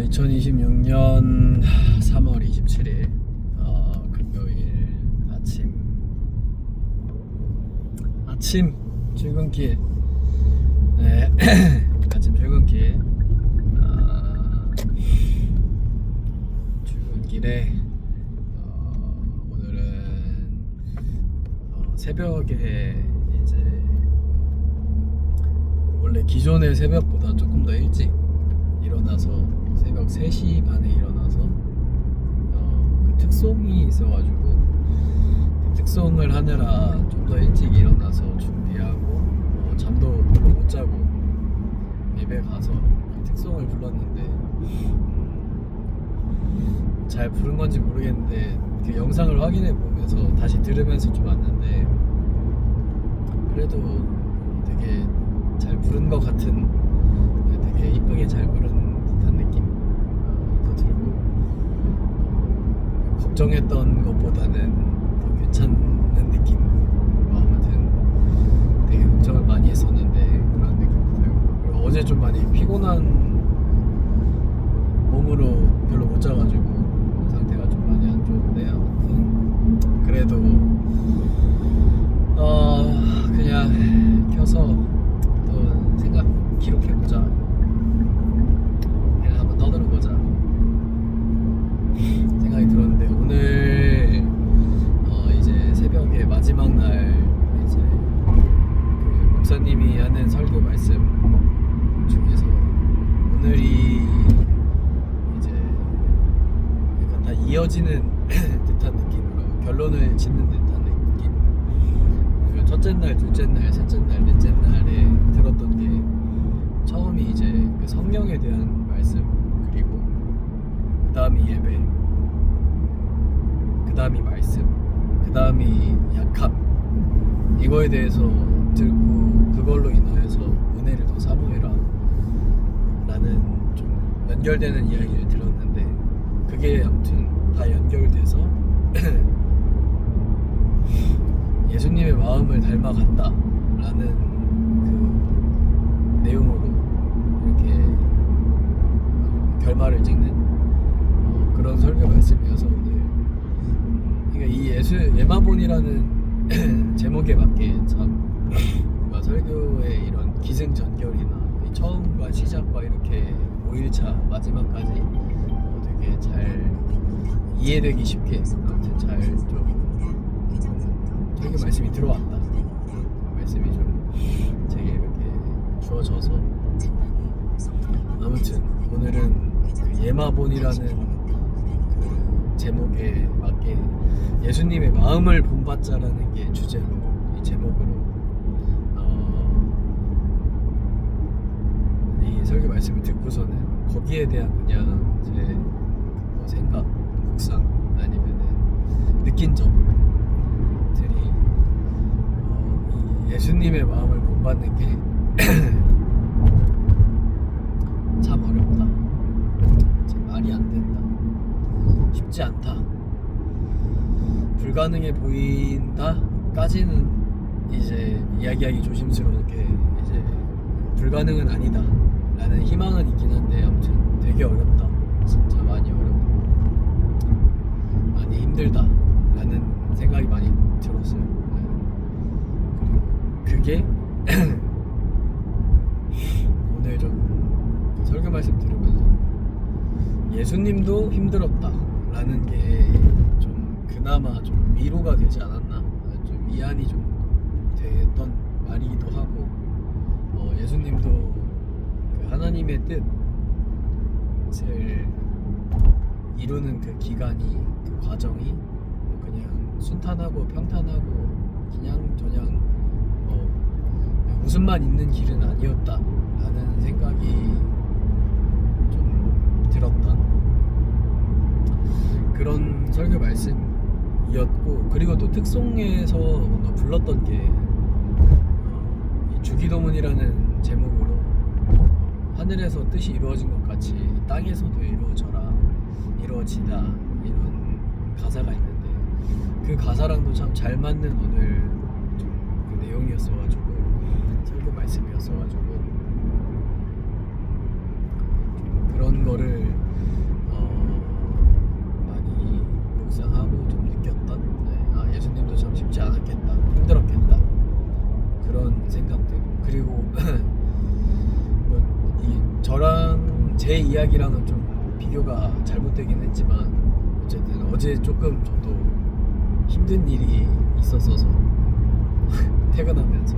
2026년 3월 27일 금요일 아침 출근길. 네. 아침 출근길. 출근길에 오늘은 새벽에 이제 원래 기존의 새벽보다 조금 더 일찍 일어나서 새벽 3시 반에 일어나서 그 특송이 있어가지고 그 특송을 하느라 좀 더 일찍 일어나서 준비하고 잠도 별로 못 자고 예배 가서 특송을 불렀는데 잘 부른 건지 모르겠는데 그 영상을 확인해 보면서 다시 들으면서 좀 왔는데 그래도 되게 잘 부른 것 같은, 되게 이쁘게 잘 부른 듯한 느낌도 들고 걱정했던 것보다는 더 괜찮은 느낌. 아무튼 되게 걱정을 많이 했었는데 그런 느낌도 들고, 그리고 어제 좀 많이 피곤한 몸으로 별로 못 자가지고 상태가 좀 많이 안 좋은데 아무튼 그래도 그냥 켜서 또 생각 기록해보자, 그냥 한번 떠들어보자 생각이 들었는데, 오늘 이제 새벽에 마지막 날 이제 그 목사님이 하는 설교 말씀 중에서 오늘이 이제 약간 다 이어지는 듯한 느낌으로 결론을 짓는 듯한 느낌. 그리고 첫째 날, 둘째 날, 셋째 날, 넷째 날에 들었던 게 처음이 이제 그 성령에 대한 말씀, 그리고 그 다음이 예배, 그 다음이 말씀, 그 다음이 약함, 이거에 대해서 듣고 그걸로 인하여서 은혜를 더 사모해라 라는 좀 연결되는 이야기를 들었는데, 그게 아무튼 다 연결돼서 예수님의 마음을 닮아간다 라는 그 내용으로 이렇게 결말을 찍는 그런 설교 말씀이어서 오늘 그러니까 이 예마본이라는 제목에 맞게 참 뭔가 설교의 이런 기승전결이나 이 처음과 시작과 이렇게 5일차 마지막까지 되게 잘 이해되기 쉽게 아무튼 잘 좀 설교 말씀이 들어왔다, 말씀이 좀 제게 이렇게 주어져서 아무튼 오늘은 그 예마본이라는 그 제목에 맞게 예수님의 마음을 본받자라는 게 주제로, 이 제목으로 이 설교 말씀을 듣고서는 거기에 대한 그냥 제 뭐 생각, 묵상 아니면은 느낀 점들이 이 예수님의 마음을 본받는 게 참 어렵다, 참 말이 안 된다, 쉽지 않다, 불가능해 보인다 까지는 이제 이야기하기 조심스러운게 이제 불가능은 아니다 라는 희망은 있긴 한데 아무튼 되게 어렵다, 진짜 많이 어렵고 많이 힘들다 라는 생각이 많이 들었어요. 그리고 그게 오늘 좀 설교 말씀 들으면서 예수님도 힘들었다 라는 게 좀 그나마 좀 위로가 되지 않았나, 좀 위안이 좀 됐던 말이기도 하고, 예수님도 그 하나님의 뜻을 이루는 그 기간이, 그 과정이 그냥 순탄하고 평탄하고 그냥 저냥 웃음만 있는 길은 아니었다 라는 생각이 좀 들었던 그런 설교 말씀이었고, 그리고 또 특송에서 뭔가 불렀던 게 이 주기도문이라는 제목으로 하늘에서 뜻이 이루어진 것 같이 땅에서도 이루어져라, 이루어지다, 이런 가사가 있는데 그 가사랑도 참 잘 맞는 오늘 좀 그 내용이었어가지고, 설교 말씀이었어가지고 좀 그런 거를 제 이야기랑은 좀 비교가 잘못되긴 했지만 어쨌든 어제 조금 저도 힘든 일이 있었어서 퇴근하면서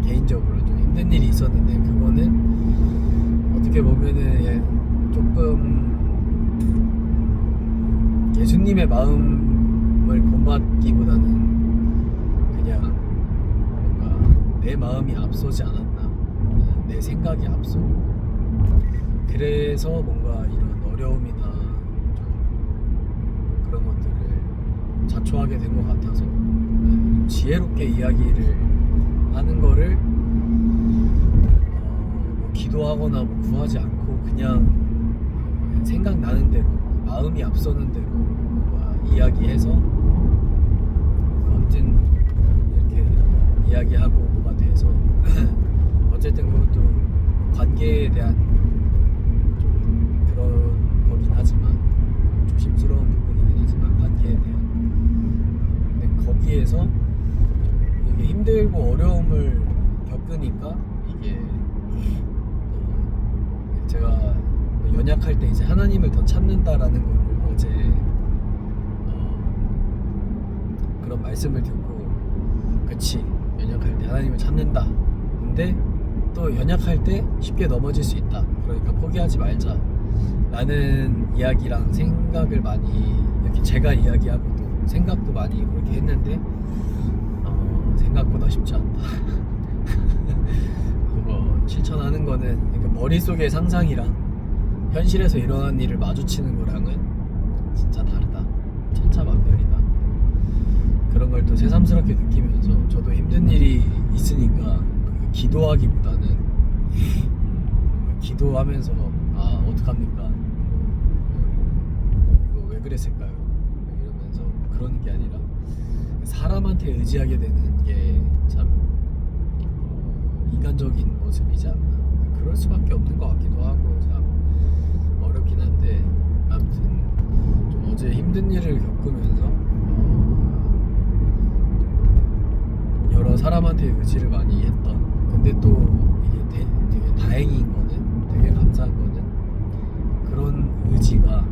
개인적으로 좀 힘든 일이 있었는데 그거는 어떻게 보면은 조금 예수님의 마음을 본받기보다는 그냥 뭔가 내 마음이 앞서지 않았나, 내 생각이 앞서고, 그래서 뭔가 이런 어려움이나 좀 그런 것들을 자초하게 된 것 같아서 지혜롭게 이야기를 하는 거를 뭐 기도하거나 뭐 구하지 않고 그냥 생각나는 대로, 마음이 앞서는 대로 뭔가 이야기해서 아무튼 이렇게 이야기하고 뭐가 돼서 어쨌든 그것도 관계에 대한 좀 그런 거긴 하지만 조심스러운 부분이긴 하지만 관계에 대한 근데 거기에서 이게 힘들고 어려움을 겪으니까 이게 제가 연약할 때 이제 하나님을 더 찾는다라는 걸 어제 그런 말씀을 듣고 그치 연약할 때 하나님을 찾는다 근데 또 연약할 때 쉽게 넘어질 수 있다 그러니까 포기하지 말자 라는 이야기랑 생각을 많이 이렇게 제가 이야기하고 또 생각도 많이 그렇게 했는데 생각보다 쉽지 않다. 그거 실천하는 거는 그러니까 머릿속의 상상이랑 현실에서 일어난 일을 마주치는 거랑은 진짜 다르다. 천차만별이다. 그런 걸 또 새삼스럽게 느끼면서 저도 힘든 일이 있으니까 기도하기보다는 기도하면서 아 어떡합니까? 이거 왜 그랬을까요? 이러면서 그러는 게 아니라 사람한테 의지하게 되는 게 참 인간적인 모습이지 않나. 그럴 수밖에 없는 것 같기도 하고 참 어렵긴 한데 아무튼 좀 어제 힘든 일을 겪으면서 여러 사람한테 의지를 많이 했던 근데 또 이게 되게 다행인 거는 되게 감사한 거는 그런 의지가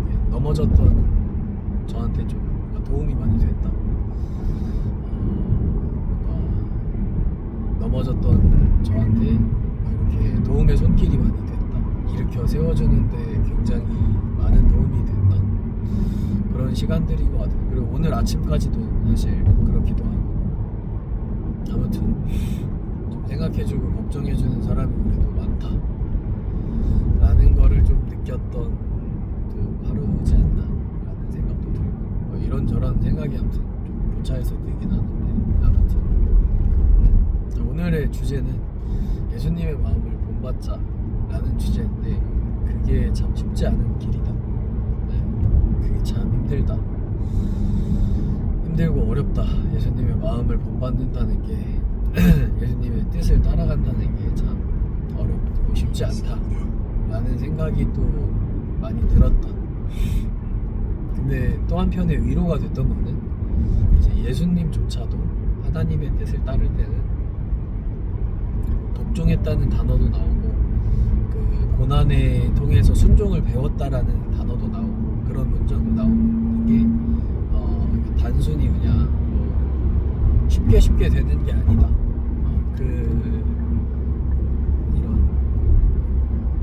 이게 넘어졌던 저한테 좀 도움이 많이 됐다. 넘어졌던 저한테 이렇게 도움의 손길이 많이 됐다. 일으켜 세워주는데 굉장히 많은 도움이 됐던 그런 시간들인 것 같아요. 그리고 오늘 아침까지도 사실 그렇기도 하고 아무튼 좀 생각해주고 걱정해주는 사람이 그래도 많다 라는 거를 좀 느꼈던 또 하루지 않나 라는 생각도 들고 뭐 이런저런 생각이 아무튼 좀 교차해서 들긴 하는데 아무튼 오늘의 주제는 예수님의 마음을 본받자 라는 주제인데 그게 참 쉽지 않은 길이다. 그게 참 힘들다. 힘들고 어렵다. 예수님의 마음을 본받는다는 게 예수님의 뜻을 따라간다는 게 참 어렵고 쉽지 않다 라는 생각이 또 많이 들었던 근데 또 한편에 위로가 됐던 거는 이제 예수님조차도 하나님의 뜻을 따를 때는 독종했다는 단어도 나오고 그 고난에 통해서 순종을 배웠다라는 단어도 나오고 그런 문장도 나오는 게 단순히 그냥 뭐 쉽게 되는 게 아니다. 이런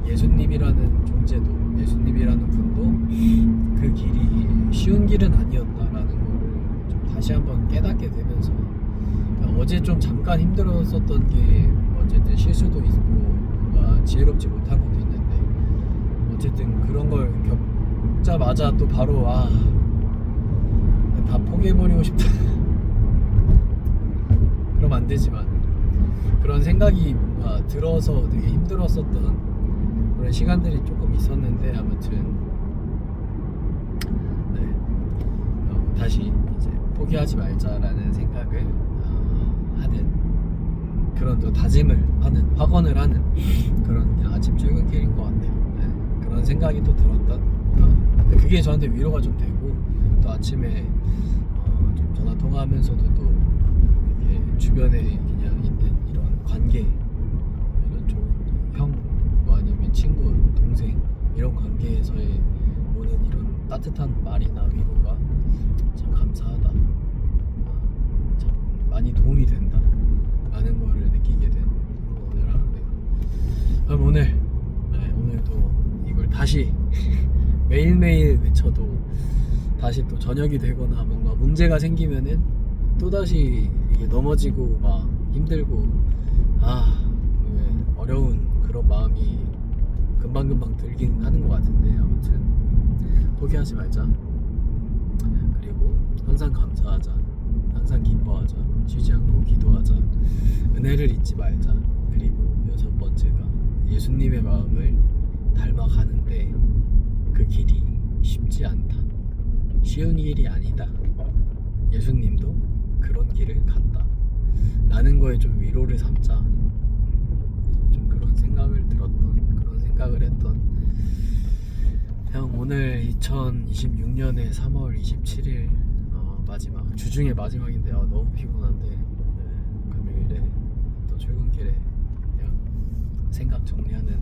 예수님이라는 존재도 예수님이라는 분도 그 길이 쉬운 길은 아니었다라는 거를 좀 다시 한번 깨닫게 되면서 어제 좀 잠깐 힘들었었던 게 어쨌든 실수도 있고 뭔가 지혜롭지 못한 것도 있는데 어쨌든 그런 걸 겪자마자 또 바로 다 포기해버리고 싶다 그럼 안 되지만 그런 생각이 뭔가 들어서 되게 힘들었었던 그런 시간들이 조금 있었는데 아무튼 다시 이제 포기하지 말자라는 생각을 하는 그런 또 다짐을 하는 확언을 하는 그런 그냥 아침 출근길인 것 같네요. 그런 생각이 또 들었던 그게 저한테 위로가 좀 되고 또 아침에 좀 전화 통화하면서도 또 이렇게 주변에 그냥 있는 이런 관계 이런 좋은 형 뭐 아니면 친구 이런 관계에서의 오는 이런 따뜻한 말이나 위로가 참 감사하다. 참 많이 도움이 된다. 라는 거를 느끼게 된 오늘 하루네요. 그럼 오늘도 이걸 다시 매일매일 외쳐도 다시 또 저녁이 되거나 뭔가 문제가 생기면은 또다시 이게 넘어지고 막 힘들고 어려운 그런 마음이 금방금방 들긴 하는 것 같은데, 아무튼 포기하지 말자. 그리고 항상 감사하자. 항상 기뻐하자. 쉬지 않고 기도하자. 은혜를 잊지 말자. 그리고 6번째가 예수님의 마음을 닮아가는데 그 길이 쉽지 않다. 쉬운 길이 아니다. 예수님도 그런 길을 갔다. 라는 거에 좀 위로를 삼자. 좀 그런 생각을 했던 형, 오늘 2026년의 3월 27일 마지막 주중에 마지막인데 너무 피곤한데 금요일에 또 출근길에 그냥 생각 정리하는